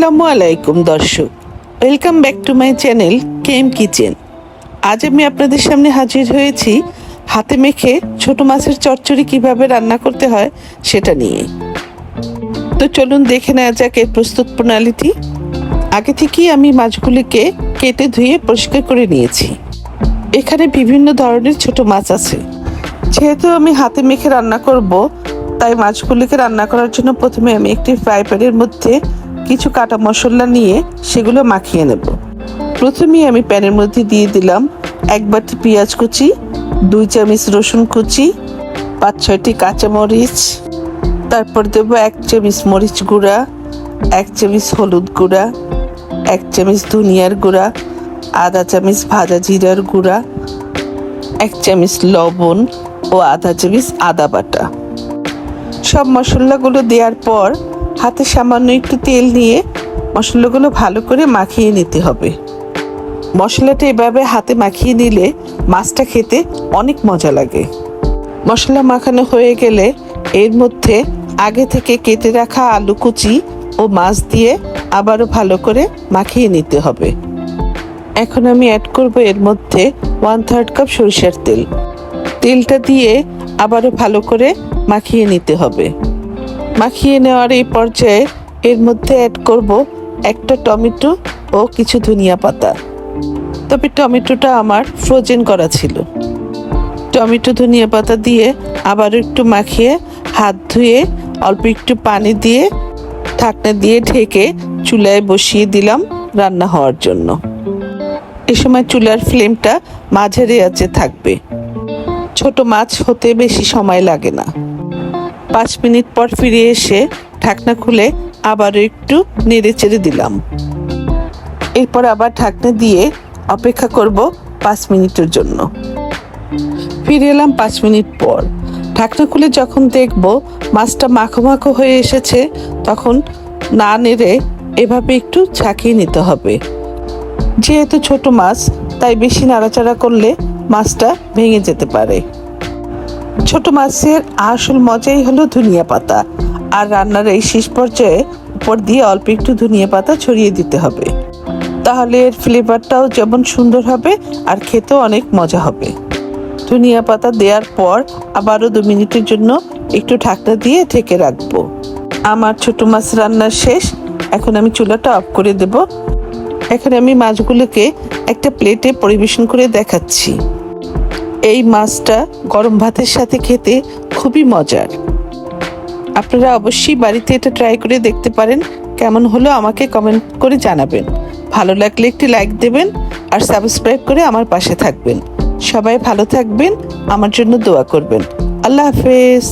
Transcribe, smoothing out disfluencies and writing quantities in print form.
আসসালামু আলাইকুম দর্শক, welcome back to my channel KM kitchen. আজ আমি আপনাদের সামনে হাজির হয়েছি হাতে মেখে ছোট মাছের চচ্চড়ি কিভাবে রান্না করতে হয় সেটা নিয়ে। তো চলুন দেখে নেওয়া যাক এর প্রস্তুত প্রণালীটি। আগে থেকেই আমি মাছগুলিকে কেটে ধুয়ে পরিষ্কার করে নিয়েছি। এখানে বিভিন্ন ধরনের ছোট মাছ আছে। যেহেতু আমি হাতে মেখে রান্না করব, তাই মাছগুলিকে রান্না করার জন্য প্রথমে আমি একটি ফ্রাই প্যানের মধ্যে কিছু কাটা মশলা নিয়ে সেগুলো মাখিয়ে নেব। প্রথমেই আমি প্যানের মধ্যে দিয়ে দিলাম 1 বাটি পেঁয়াজ কুচি, 2 চামচ রসুন কুচি, 5-6টি কাঁচামরিচ, তারপর দেব 1 চামচ মরিচ গুঁড়া, 1 চামচ হলুদ গুঁড়া, 1 চামচ ধনিয়ার গুঁড়া, আধা চামচ ভাজা জিরার গুঁড়া, 1 চামচ লবণ ও আধা চামচ আদা বাটা। সব মশলাগুলো দেওয়ার পর হাতে সামান্য একটু তেল নিয়ে মশলাগুলো ভালো করে মাখিয়ে নিতে হবে। মশলাটা এভাবে হাতে মাখিয়ে নিলে মাছটা খেতে অনেক মজা লাগে। মশলা মাখানো হয়ে গেলে এর মধ্যে আগে থেকে কেটে রাখা আলু কুচি ও মাছ দিয়ে আবারও ভালো করে মাখিয়ে নিতে হবে। এখন আমি অ্যাড করব এর মধ্যে 1/3 কাপ সরিষার তেল। তেলটা দিয়ে আবারও ভালো করে মাখিয়ে নিতে হবে। মাখিয়ে নেওয়ার এই পর্যায়ে এর মধ্যে অ্যাড করব একটা টমেটো ও কিছু ধনিয়া পাতা। তবে টমেটোটা আমার ফ্রোজেন করা ছিল। টমেটো ধনিয়া পাতা দিয়ে আবার একটু মাখিয়ে হাত ধুয়ে অল্প একটু পানি দিয়ে ঢাকনা দিয়ে ঢেকে চুলায় বসিয়ে দিলাম রান্না হওয়ার জন্য। এ সময় চুলার ফ্লেমটা মাঝারি আঁচে থাকবে। ছোট মাছ হতে বেশি সময় লাগে না। 5 মিনিট পর ফিরে এসে ঢাকনা খুলে আবারও একটু নেড়ে চেড়ে দিলাম। এরপর আবার ঢাকনা দিয়ে অপেক্ষা করব 5 মিনিটের জন্য। ফিরে এলাম 5 মিনিট পর। ঢাকনা খুলে যখন দেখব মাছটা মাখো মাখো হয়ে এসেছে, তখন না নেড়ে এভাবে একটু ঝাঁকিয়ে নিতে হবে। যেহেতু ছোট মাছ, তাই বেশি নাড়াচাড়া করলে মাছটা ভেঙে যেতে পারে। ছোট মাছের আসল মজাই হলো ধনিয়া পাতা, আর রান্নার এই শেষ পর্যায়ে উপর দিয়ে অল্প একটু ধনিয়া পাতা ছড়িয়ে দিতে হবে। তাহলে এর ফ্লেভারটাও যেমন সুন্দর হবে আর খেতেও অনেক মজা হবে। ধনিয়া পাতা দেওয়ার পর আবারও 2 মিনিটের জন্য একটু ঢাকনা দিয়ে ঢেকে রাখবো। আমার ছোট মাছ রান্নার শেষ। এখন আমি চুলাটা অফ করে দেব। এখন আমি মাছগুলোকে একটা প্লেটে পরিবেশন করে দেখাচ্ছি। এই মাছটা গরম ভাতের সাথে খেতে খুবই মজার। আপনারা অবশ্যই বাড়িতে এটা ট্রাই করে দেখতে পারেন। কেমন হলো আমাকে কমেন্ট করে জানাবেন। ভালো লাগলে একটি লাইক দেবেন আর সাবস্ক্রাইব করে আমার পাশে থাকবেন। সবাই ভালো থাকবেন, আমার জন্য দোয়া করবেন। আল্লাহ হাফেজ।